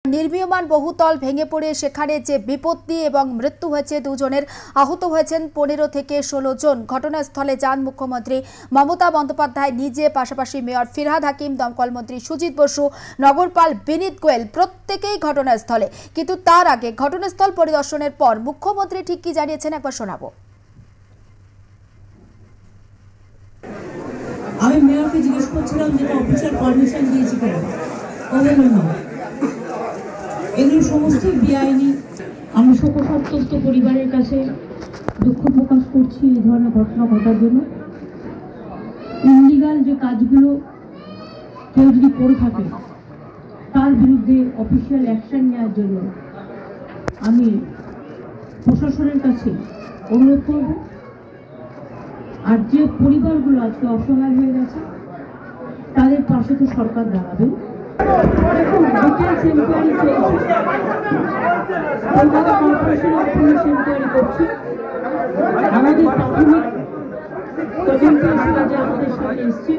নির্মীয়মান বহুতল ভেঙে পড়ে সেখানে যে বিপত্তি এবং মৃত্যু হয়েছে, দুজনের আহত হয়েছেন 15 থেকে 16 জন। ঘটনাস্থলে যান মুখ্যমন্ত্রী মমতা বন্দ্যোপাধ্যায় নিজে, পাশাপাশি মেয়র ফিরহাদ হাকিম, দমকল মন্ত্রী সুজিত বসু, নগরপাল বিনীত গোয়েল প্রত্যেকেই ঘটনাস্থলে। কিন্তু তার আগে ঘটনাস্থল পরিদর্শনের পর মুখ্যমন্ত্রী ঠিক কি জানিয়েছেন একবার শোনাবো। আমি মেয়রকে জিজ্ঞেস করছিলাম যেটা অফিসিয়াল পারমিশন দিয়েছি কেন, এগুলো সমস্ত বেআইনি। আমি শোকসন্তপ্ত পরিবারের কাছে দুঃখ প্রকাশ করছি এই ধরনের ঘটনা ঘটার জন্য। ইনলিগাল যে কাজগুলো কেউ যদি করে থাকে তার বিরুদ্ধে অফিসিয়াল অ্যাকশন নেওয়ার জন্য আমি প্রশাসনের কাছে অনুরোধ করব। আর যে পরিবারগুলো আজকে অসহায় হয়ে গেছে তাদের পাশে তো সরকার দাঁড়াবে। আমাদের প্রাথমিক তদন্তের সেটা যে আমাদের সামনে এসছে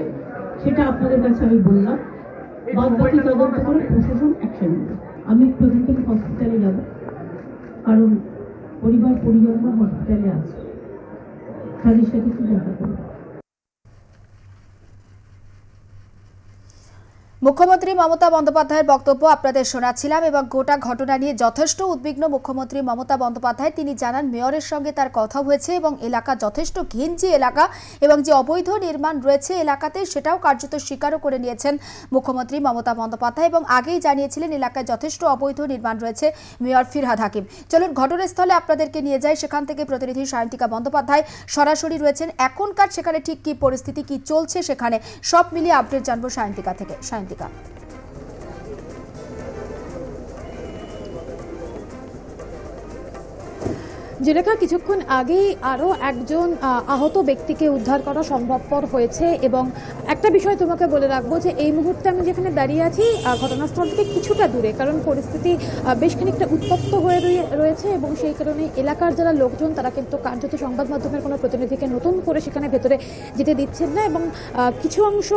সেটা আপনাদের কাছে আমি বললাম। বাদ বাকি তদন্ত করে প্রশাসন অ্যাকশন নেবে। আমি একটু এখান থেকে হসপিটালে যাব, কারণ পরিবার পরিজনরা হসপিটালে আছে, তাদের সাথে একটু দেখা করবো। মুখ্যমন্ত্রী মমতা বন্দ্যোপাধ্যায়ের বক্তব্য আপনাদের শোনাচ্ছিলাম এবং গোটা ঘটনা নিয়ে যথেষ্ট উদ্বিগ্ন মুখ্যমন্ত্রী মমতা বন্দ্যোপাধ্যায়। তিনি জানান মেয়রের সঙ্গে তার কথা হয়েছে এবং এলাকা যথেষ্ট ঘিঞ্জি এলাকা এবং যে অবৈধ নির্মাণ রয়েছে এলাকাতে সেটাও কার্যত স্বীকারও করে নিয়েছেন মুখ্যমন্ত্রী মমতা বন্দ্যোপাধ্যায় এবং আগেই জানিয়েছিলেন এলাকায় যথেষ্ট অবৈধ নির্মাণ রয়েছে মেয়র ফিরহাদ হাকিম। চলুন ঘটনাস্থলে আপনাদেরকে নিয়ে যাই, সেখান থেকে প্রতিনিধি সায়ন্তিকা বন্দ্যোপাধ্যায় সরাসরি রয়েছেন। এখনকার সেখানে ঠিক কি পরিস্থিতি, কি চলছে সেখানে সব মিলিয়ে আপডেট জানবো সায়ন্তিকা থেকে। সায়ন্তিকা, যেটা কিছুক্ষণ আগেই আরও একজন আহত ব্যক্তিকে উদ্ধার করা সম্ভবপর হয়েছে এবং একটা বিষয় তোমাকে বলে রাখবো যে এই মুহূর্তে আমি যেখানে দাঁড়িয়ে আছি ঘটনাস্থল থেকে কিছুটা দূরে, কারণ পরিস্থিতি বেশ খানিকটা উত্তপ্ত হয়ে রয়েছে এবং সেই কারণে এলাকার যারা লোকজন তারা কিন্তু কার্যত সংবাদ মাধ্যমের কোনো প্রতিনিধিকে নতুন করে সেখানে ভেতরে যেতে দিচ্ছেন না এবং কিছু অংশ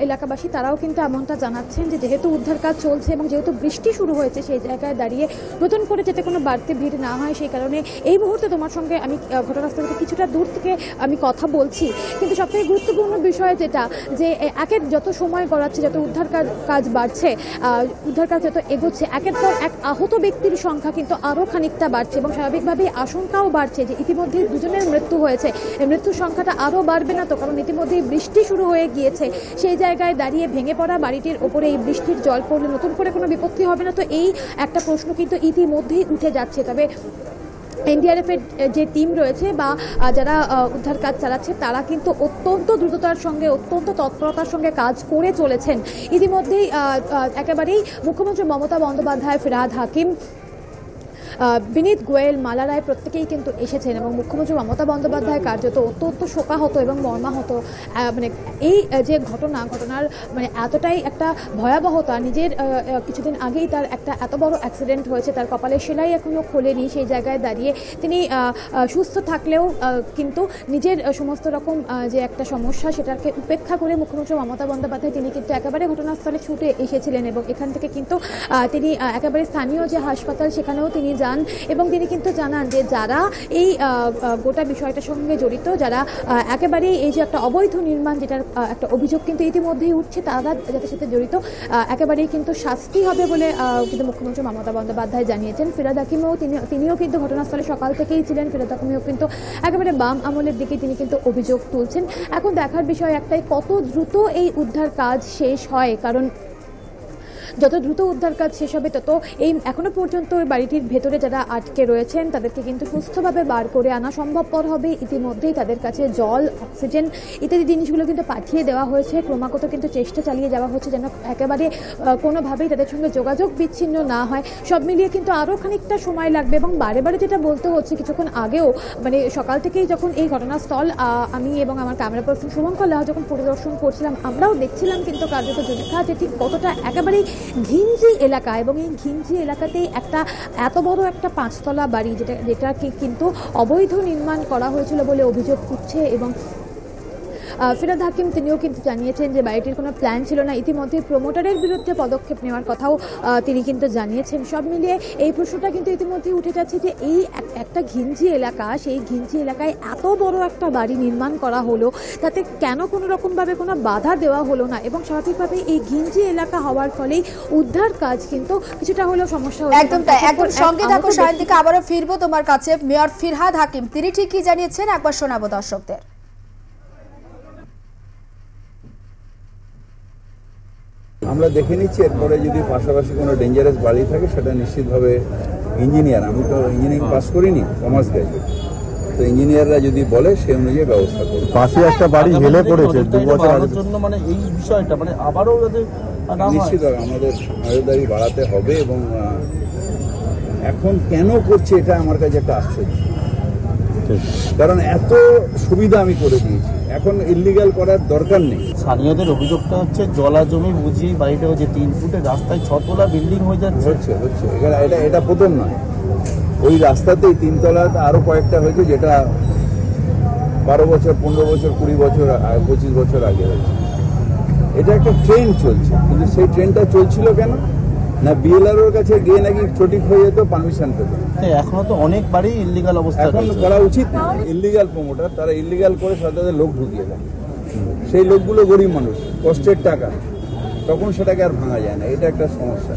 এলাকাবাসী তারাও কিন্তু এমনটা জানাচ্ছেন যে যেহেতু উদ্ধার কাজ চলছে এবং যেহেতু বৃষ্টি শুরু হয়েছে সেই জায়গায় দাঁড়িয়ে নতুন করে যাতে কোনো বাড়তি ভিড় না হয় সেই কারণে এই মুহূর্তে তোমার সঙ্গে আমি ঘটনাস্থল থেকে কিছুটা দূর থেকে আমি কথা বলছি। কিন্তু সবথেকে গুরুত্বপূর্ণ বিষয় যেটা যে একের যত সময় গড়াচ্ছে, যত উদ্ধার কাজ বাড়ছে, উদ্ধার কাজ যত এগোচ্ছে, একের পর এক আহত ব্যক্তির সংখ্যা কিন্তু আরও খানিকটা বাড়ছে এবং স্বাভাবিকভাবেই আশঙ্কাও বাড়ছে যে ইতিমধ্যে দুজনের মৃত্যু হয়েছে, এই মৃত্যুর সংখ্যাটা আরও বাড়বে না তো, কারণ ইতিমধ্যেই বৃষ্টি শুরু হয়ে গিয়েছে। সেই জায়গায় দাঁড়িয়ে ভেঙে পড়া বাড়িটির ওপরে এই বৃষ্টির জল পড়লে নতুন করে কোনো বিপত্তি হবে না তো, এই একটা প্রশ্ন কিন্তু ইতিমধ্যেই উঠে যাচ্ছে। তবে এনডিআরএফের যে টিম রয়েছে বা যারা উদ্ধার কাজ চালাচ্ছে তারা কিন্তু অত্যন্ত দ্রুততার সঙ্গে, অত্যন্ত তৎপরতার সঙ্গে কাজ করে চলেছেন। ইতিমধ্যেই একেবারেই মুখ্যমন্ত্রী মমতা বন্দ্যোপাধ্যায়, ফিরহাদ হাকিম, বিনীত গোয়েল, মালা রায় প্রত্যেকেই কিন্তু এসেছেন এবং মুখ্যমন্ত্রী মমতা বন্দ্যোপাধ্যায় কার্যত অত্যন্ত শোকাহত এবং মর্মাহত। মানে এই যে ঘটনার মানে এতটাই একটা ভয়াবহতা, নিজের কিছুদিন আগেই তার একটা এত বড় অ্যাক্সিডেন্ট হয়েছে, তার কপালের সেলাই এখনও খোলেনি, সেই জায়গায় দাঁড়িয়ে তিনি সুস্থ থাকলেও কিন্তু নিজের সমস্ত রকম যে একটা সমস্যা সেটাকে উপেক্ষা করে মুখ্যমন্ত্রী মমতা বন্দ্যোপাধ্যায় তিনি কিন্তু একেবারে ঘটনাস্থলে ছুটে এসেছিলেন এবং এখান থেকে কিন্তু তিনি একেবারে স্থানীয় যে হাসপাতাল সেখানেও তিনি যান এবং তিনি কিন্তু জানান যে যারা এই গোটা বিষয়টার সঙ্গে জড়িত, যারা একেবারেই এই যে একটা অবৈধ নির্মাণ যেটার একটা অভিযোগ কিন্তু ইতিমধ্যেই উঠছে, তারা যাদের সাথে জড়িত একেবারেই কিন্তু শাস্তি হবে বলে কিন্তু মুখ্যমন্ত্রী মমতা বন্দ্যোপাধ্যায় জানিয়েছেন। ফিরহাদ হাকিমও তিনিও কিন্তু ঘটনাস্থলে সকাল থেকেই ছিলেন। ফিরহাদ হাকিমও কিন্তু একেবারে বাম আমলের দিকে তিনি কিন্তু অভিযোগ তুলছেন। এখন দেখার বিষয় একটাই, কত দ্রুত এই উদ্ধার কাজ শেষ হয়, কারণ যত দ্রুত উদ্ধার কাজ শেষ হবে তত এই এখনো পর্যন্ত ওই বাড়িটির ভেতরে যারা আটকে রয়েছেন তাদেরকে কিন্তু সুস্থভাবে বার করে আনা সম্ভবপর হবে। ইতিমধ্যেই তাদের কাছে জল, অক্সিজেন ইত্যাদি জিনিসগুলো কিন্তু পাঠিয়ে দেওয়া হয়েছে। ক্রমাগত কিন্তু চেষ্টা চালিয়ে যাওয়া হচ্ছে যেন একেবারে কোনোভাবেই তাদের সঙ্গে যোগাযোগ বিচ্ছিন্ন না হয়। সব মিলিয়ে কিন্তু আরও খানিকটা সময় লাগবে এবং বারে বারে যেটা বলতে হচ্ছে, কিছুক্ষণ আগেও মানে সকাল থেকেই যখন এই ঘটনাস্থল আমি এবং আমার ক্যামেরা পার্সন শুভঙ্কর লাহা যখন পরিদর্শন করছিলাম, আমরাও দেখছিলাম কিন্তু কার্যত দেখা যে ঠিক কতটা একেবারেই ঘিঞ্জি এলাকা এবং এই ঘিঞ্জি এলাকাতেই একটা এত বড় একটা 5তলা বাড়ি যেটাকে কিন্তু অবৈধ নির্মাণ করা হয়েছিল বলে অভিযোগ উঠছে এবং ফিরহাদ হাকিম তিনিও কিন্তু জানিয়েছেন যে বাড়িটির কোনো প্ল্যান ছিল না। ইতিমধ্যে প্রমোটারের বিরুদ্ধে পদক্ষেপ নেওয়ার কথাও তিনি কিন্তু জানিয়েছেন। সব মিলিয়ে এই প্রশ্নটা কিন্তু ইতিমধ্যে উঠে যাচ্ছে যে এই একটা ঘিঞ্জি এলাকা, সেই ঘিঞ্জি এলাকায় এত বড় একটা বাড়ি নির্মাণ করা হলো, তাতে কেন কোনো রকমভাবে কোনো বাধা দেওয়া হলো না, এবং স্বাভাবিকভাবে এই ঘিঞ্জি এলাকা হওয়ার ফলেই উদ্ধার কাজ কিন্তু কিছুটা হলেও সমস্যা হচ্ছে। একদম তাই, একদম সঙ্গে থাকো সায়ন্তিকা, আবারও ফিরবো তোমার কাছে। মেয়র ফিরহাদ হাকিম তিনি ঠিক কি জানিয়েছেন একবার শোনাবো দর্শকদের। আমরা দেখে নিচ্ছি, এরপরে যদি পাশাপাশি কোনো ডেঞ্জারাস বাড়ি থাকে সেটা নিশ্চিতভাবে ইঞ্জিনিয়ার, আমি তো ইঞ্জিনিয়ারিং পাস করিনি, কমার্স গ্র্যাজুয়েট, তো ইঞ্জিনিয়াররা যদি বলে সে অনুযায়ী ব্যবস্থা করবে। পাশে একটা বাড়ি হেলে পড়েছে 2 বছর আগের জন্য, মানে এই বিষয়টা মানে আবারও যাতে নিশ্চিতভাবে আমাদের নজরদারি বাড়াতে হবে। এবং এখন কেন করছে এটা আমার কাছে একটা আশ্চর্য, কারণ এত সুবিধা আমি করে দিয়েছি, এখন ইল্লিগাল করার দরকার নেই। স্থানীয়দের অভিযোগটা হচ্ছে জলা জমি বুঝিয়ে বাড়িটা হচ্ছে 3 ফুটের রাস্তায় 6 তলা বিল্ডিং হয়ে যাচ্ছে। হচ্ছে এটা প্রথম নয়, ওই রাস্তাতেই 3 তলা আরো কয়েকটা হয়েছে, যেটা 12 বছর 15 বছর 20 বছর 25 বছর আগে হয়েছে। এটা একটা ট্রেন্ড চলছে, কিন্তু সেই ট্রেনটা চলছিল কেন না, বিএলআরওর কাছে গিয়ে নাকি সঠিক হয়ে যেত, পারমিশন পেত। এখনো তো অনেক বাড়ি ইল্লিগাল অবস্থা, এখন করা উচিত না। ইল্লিগাল প্রমোটার তারা ইল্লিগাল করে তাদের লোক ঢুকিয়ে দেয়, সেই লোকগুলো গরিব মানুষ, কষ্টের টাকা, তখন সেটাকে আর ভাঙা যায় না, এটা একটা সমস্যা।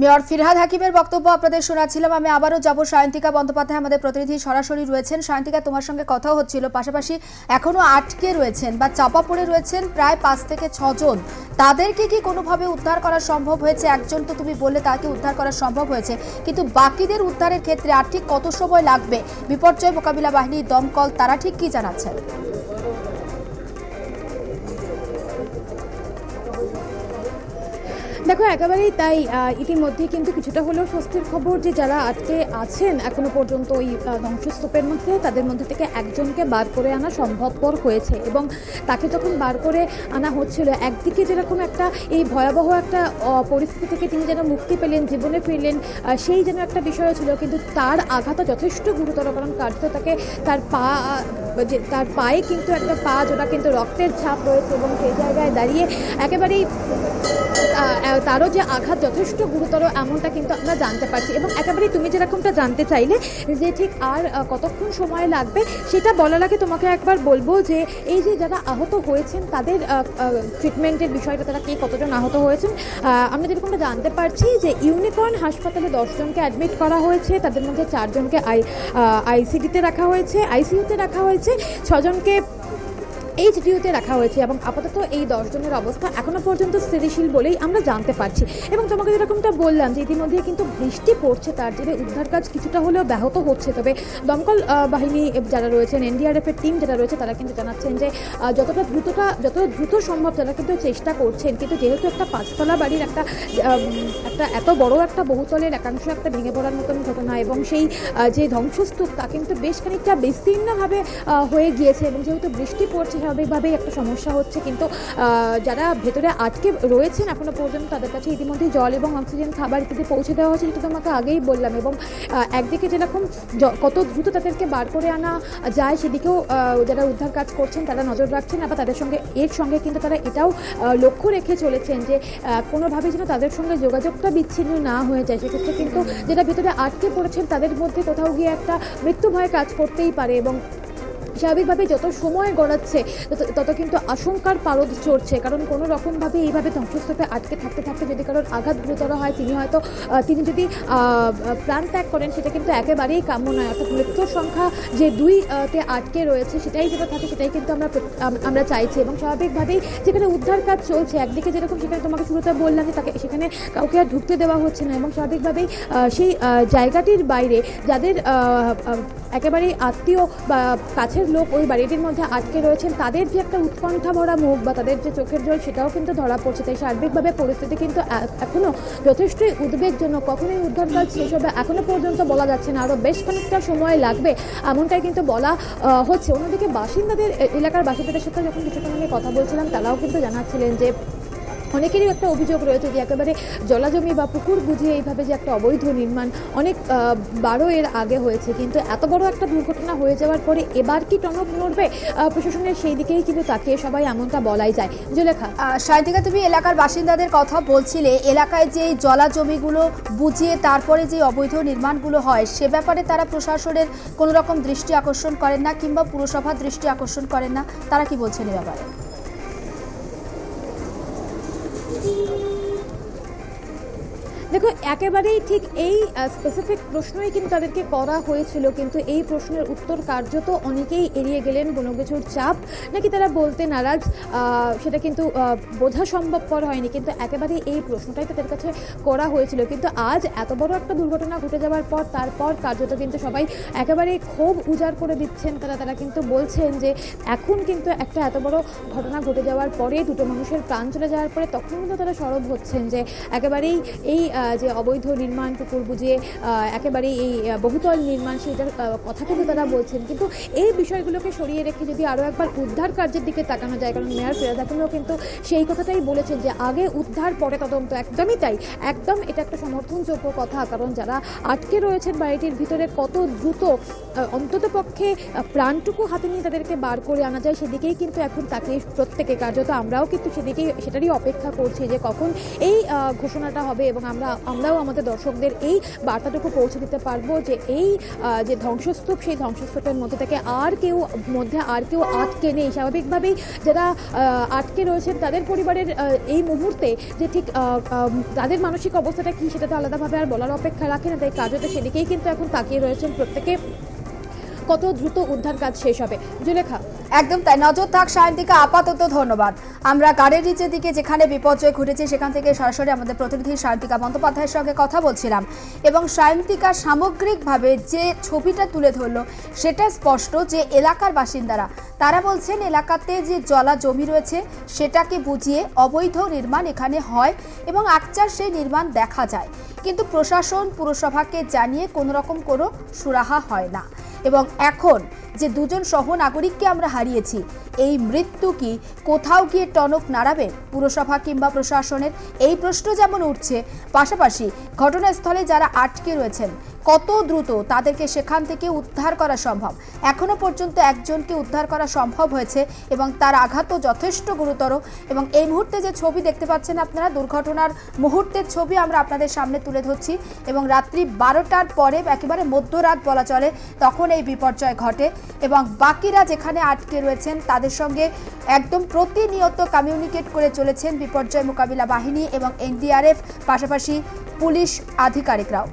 মেয়র ফিরহাদ হাকিমের বক্তব্য আপনাদের শোনাচ্ছিলাম। আমি আবারও যাব সায়ন্তিকা বন্দ্যোপাধ্যায়, আমাদের প্রতিনিধি সরাসরি রয়েছেন। সায়ন্তিকা, তোমার সঙ্গে কথা হচ্ছিল, পাশাপাশি এখনো আটকে রয়েছেন বা চাপা পড়ে রয়েছেন প্রায় 5 থেকে 6 জন, তাদেরকে কি কোনোভাবে উদ্ধার করা সম্ভব হয়েছে? একজন তো তুমি বললে তাকে উদ্ধার করা সম্ভব হয়েছে, কিন্তু বাকিদের উদ্ধারের ক্ষেত্রে আর ঠিক কত সময় লাগবে? বিপর্যয় মোকাবিলা বাহিনী, দমকল, তারা ঠিক কি জানাচ্ছেন? দেখো, একেবারেই তাই। ইতিমধ্যে কিন্তু কিছুটা হলেও স্বস্তির খবর যে যারা আটকে আছেন এখনো পর্যন্ত ওই ধ্বংসস্তূপের মধ্যে, তাদের মধ্যে থেকে একজনকে বার করে আনা সম্ভবপর হয়েছে। এবং তাকে যখন বার করে আনা হচ্ছিল, একদিকে যেরকম একটা এই ভয়াবহ একটা পরিস্থিতি থেকে তিনি যেন মুক্তি পেলেন, জীবনে ফিরলেন, সেই যেন একটা বিষয় ছিল, কিন্তু তার আঘাতও যথেষ্ট গুরুতর। কারণ কার্যত তাকে তার পায়ে কিন্তু একটা পা জোড়া কিন্তু রক্তের ছাপ রয়েছে, এবং সেই জায়গায় দাঁড়িয়ে একেবারেই তারও যে আঘাত যথেষ্ট গুরুতর এমনটা কিন্তু আমরা জানতে পারছি। এবং একেবারেই তুমি যেরকমটা জানতে চাইলে যে ঠিক আর কতক্ষণ সময় লাগবে, সেটা বলার আগে তোমাকে একবার বলবো যে এই যে যারা আহত হয়েছেন তাদের ট্রিটমেন্টের বিষয়টা, তারা কে কতজন আহত হয়েছেন, আমরা যেরকমটা জানতে পারছি যে ইউনিকর্ন হাসপাতালে 10 জনকে অ্যাডমিট করা হয়েছে, তাদের মধ্যে 4 জনকে আইসিইউতে রাখা হয়েছে, 6 জনকে এইচডিইউতে রাখা হয়েছে, এবং আপাতত এই 10 জনের অবস্থা এখনো পর্যন্ত স্থিতিশীল বলেই আমরা জানতে পারছি। এবং তোমাকে যেরকমটা বললাম যে ইতিমধ্যে কিন্তু বৃষ্টি পড়ছে, তার জেরে উদ্ধার কাজ কিছুটা হলেও ব্যাহত হচ্ছে। তবে দমকল বাহিনী যারা রয়েছেন, এনডিআরএফের টিম যারা রয়েছে, তারা কিন্তু জানাচ্ছেন যে যত দ্রুত সম্ভব তারা কিন্তু চেষ্টা করছেন। কিন্তু যেহেতু একটা 5 তলা বাড়ির একটা এত বড় একটা বহুতলের একাংশ একটা ভেঙে পড়ার মতন ঘটনা, এবং সেই যে ধ্বংসস্তূপ তা কিন্তু বেশ খানিকটা বিস্তীর্ণভাবে হয়ে গিয়েছে, এবং যেহেতু বৃষ্টি পড়ছে স্বাভাবিকভাবেই একটা সমস্যা হচ্ছে। কিন্তু যারা ভেতরে আটকে রয়েছেন এখনো পর্যন্ত, তাদের কাছে ইতিমধ্যে জল এবং অক্সিজেন, খাবার ইত্যাদি পৌঁছে দেওয়া হয়েছে, সেটা তোমাকে আগেই বললাম। এবং একদিকে যেরকম কত দ্রুত তাদেরকে বার করে আনা যায় সেদিকেও যারা উদ্ধার কাজ করছেন তারা নজর রাখছেন। আবার তাদের সঙ্গে এর সঙ্গে কিন্তু তারা এটাও লক্ষ্য রেখে চলেছেন যে কোনোভাবে যেন তাদের সঙ্গে যোগাযোগটা বিচ্ছিন্ন না হয়ে যায়। সেক্ষেত্রে কিন্তু যারা ভেতরে আটকে পড়েছেন তাদের মধ্যে কোথাও গিয়ে একটা মৃত্যু ভয় কাজ করতেই পারে, এবং স্বাভাবিকভাবে যত সময় গড়াচ্ছে তত কিন্তু আশঙ্কার পারদ চড়ছে। কারণ কোনো রকমভাবে এইভাবে ধ্বংসস্তূপে আটকে থাকতে থাকতে যদি কারোর আঘাত গুরুতর হয়, তিনি যদি প্রাণ ত্যাগ করেন, সেটা কিন্তু একেবারেই কাম্য নয়। অর্থাৎ মৃত্যুর সংখ্যা যে 2তে আটকে রয়েছে সেটাই যেটা থাকে, সেটাই কিন্তু আমরা চাইছি। এবং স্বাভাবিকভাবেই যেখানে উদ্ধার কাজ চলছে, একদিকে যেরকম সেখানে তোমাকে শুরুতে বললাম যে তাকে সেখানে কাউকে আর ঢুকতে দেওয়া হচ্ছে না, এবং স্বাভাবিকভাবেই সেই জায়গাটির বাইরে যাদের একেবারেই আত্মীয় বা কাছের লোক ওই বাড়িটির মধ্যে আটকে রয়েছেন, তাদের যে একটা উৎকণ্ঠা ভরা মুখ বা তাদের যে চোখের জল, সেটাও কিন্তু ধরা পড়ছে। তাই সার্বিকভাবে পরিস্থিতি কিন্তু এখনও যথেষ্টই উদ্বেগজনক। কখনোই উদ্ধার কাজ শেষ হবে এখনো পর্যন্ত বলা যাচ্ছে না, আরও বেশ খানিকটা সময় লাগবে এমনটাই কিন্তু বলা হচ্ছে। অন্যদিকে এলাকার বাসিন্দাদের সাথে যখন কিছুক্ষণ আগে কথা বলছিলাম, তারাও কিন্তু জানাচ্ছিলেন যে অনেকেরই একটা অভিযোগ রয়েছে যে একেবারে জলাজমি বা পুকুর বুঝিয়ে এইভাবে যে একটা অবৈধ নির্মাণ অনেক বারও এর আগে হয়েছে, কিন্তু এত বড় একটা দুর্ঘটনা হয়ে যাওয়ার পরে এবার কি টনক নড়বে প্রশাসনের, সেই দিকেই কিন্তু তাকিয়ে সবাই এমনটা বলাই যায়। জুলেখা, সায়ন্তিকা, তুমি এলাকার বাসিন্দাদের কথা বলছিলে, এলাকায় যে জলাজমিগুলো বুঝিয়ে তারপরে যে অবৈধ নির্মাণগুলো হয় সে ব্যাপারে তারা প্রশাসনের কোনো রকম দৃষ্টি আকর্ষণ করেন না কিংবা পুরসভার দৃষ্টি আকর্ষণ করেন না, তারা কি বলছেন এ ব্যাপারে? দেখো, একেবারেই ঠিক এই স্পেসিফিক প্রশ্নই কিন্তু তাদেরকে করা হয়েছিল, কিন্তু এই প্রশ্নের উত্তর কার্যত অনেকেই এড়িয়ে গেলেন। কোনো কিছুর চাপ নাকি তারা বলতে নারাজ, সেটা কিন্তু বোঝা সম্ভবপর হয়নি, কিন্তু একেবারেই এই প্রশ্নটাই তাদের কাছে করা হয়েছিল। কিন্তু আজ এত বড় একটা দুর্ঘটনা ঘটে যাওয়ার পর তারপর কার্যত কিন্তু সবাই একেবারেই ক্ষোভ উজাড় করে দিচ্ছেন। তারা কিন্তু বলছেন যে এখন কিন্তু একটা এত বড় ঘটনা ঘটে যাওয়ার পরে, দুটো মানুষের প্রাণ চলে যাওয়ার পরে তখন কিন্তু তারা সরব হচ্ছেন যে একেবারেই এই যে অবৈধ নির্মাণ, পুকুর বুঝিয়ে একেবারেই এই বহুতল নির্মাণ, সেটার কথা কিন্তু তারা বলছেন। কিন্তু এই বিষয়গুলোকে সরিয়ে রেখে যদি আরও একবার উদ্ধার কার্যের দিকে তাকানো যায়, কারণ মেয়র ফিরহাদ হাকিমও কিন্তু সেই কথাটাই বলেছেন যে আগে উদ্ধার পরে তদন্ত, একদমই তাই, একদম এটা একটা সমর্থনযোগ্য কথা। কারণ যারা আটকে রয়েছেন বাড়িটির ভিতরে কত দ্রুত অন্তত পক্ষে প্রাণটুকু হাতে নিয়ে তাদেরকে বার করে আনা যায় সেদিকেই কিন্তু এখন তাকিয়ে প্রত্যেকে, কার্যত আমরাও কিন্তু সেটারই অপেক্ষা করছি যে কখন এই ঘোষণাটা হবে এবং আমরাও আমাদের দর্শকদের এই বার্তাটুকু পৌঁছে দিতে পারবো যে এই যে ধ্বংসস্তূপ, সেই ধ্বংসস্তূপের মধ্যে থেকে আর কেউ আটকে নেই। স্বাভাবিকভাবেই যারা আটকে রয়েছেন তাদের পরিবারের এই মুহূর্তে যে ঠিক তাদের মানসিক অবস্থাটা কী সেটা তো আলাদাভাবে আর বলার অপেক্ষা রাখে না, তাই কার্যত সেদিকেই কিন্তু এখন তাকিয়ে রয়েছেন প্রত্যেকে কত দ্রুত উদ্ধার কাজ শেষ হবে। জুলেখা, একদম তাই, নজর থাক সায়ন্তিকা, আপাতত ধন্যবাদ। আমরা গাড়ির নিচের দিকে যেখানে বিপর্যয় ঘটেছে সেখান থেকে সরাসরি আমাদের প্রতিনিধি সায়ন্তিকা বন্দ্যোপাধ্যায়ের সঙ্গে কথা বলছিলাম, এবং সায়ন্তিকা সামগ্রিকভাবে যে ছবিটা তুলে ধরলো সেটা স্পষ্ট যে এলাকার বাসিন্দারা তারা বলছেন এলাকাতে যে জলা জমি রয়েছে সেটাকে বুঝিয়ে অবৈধ নির্মাণ এখানে হয় এবং আকচার সেই নির্মাণ দেখা যায়, কিন্তু প্রশাসন পুরসভাকে জানিয়ে কোনো রকম কোনো সুরাহা হয় না। এবং এখন যে দুজন সহনাগরিককে আমরা হারিয়েছি, এই মৃত্যু কি কোথাও গিয়ে টনক নাড়াবে পুরসভা কিংবা প্রশাসনের, এই প্রশ্ন যেমন উঠছে, পাশাপাশি ঘটনাস্থলে যারা আটকে রয়েছেন কত দ্রুত তাদেরকে সেখান থেকে উদ্ধার করা সম্ভব। এখনো পর্যন্ত একজনকে উদ্ধার করা সম্ভব হয়েছে এবং তার আঘাতও যথেষ্ট গুরুতর। এবং এই মুহূর্তে যে ছবি দেখতে পাচ্ছেন আপনারা, দুর্ঘটনার মুহূর্তের ছবি আমরা আপনাদের সামনে তুলে ধরছি, এবং রাত্রি 12টার পরে, একেবারে মধ্যরাত বলা চলে, তখন এই বিপর্যয় ঘটে এবং বাকিরা যেখানে আটকে রয়েছেন তাদের সঙ্গে একদম প্রতিনিয়ত কমিউনিকেট করে চলেছেন বিপর্যয় মোকাবিলা বাহিনী এবং এনডিআরএফ, পাশাপাশি পুলিশ আধিকারিকরাও।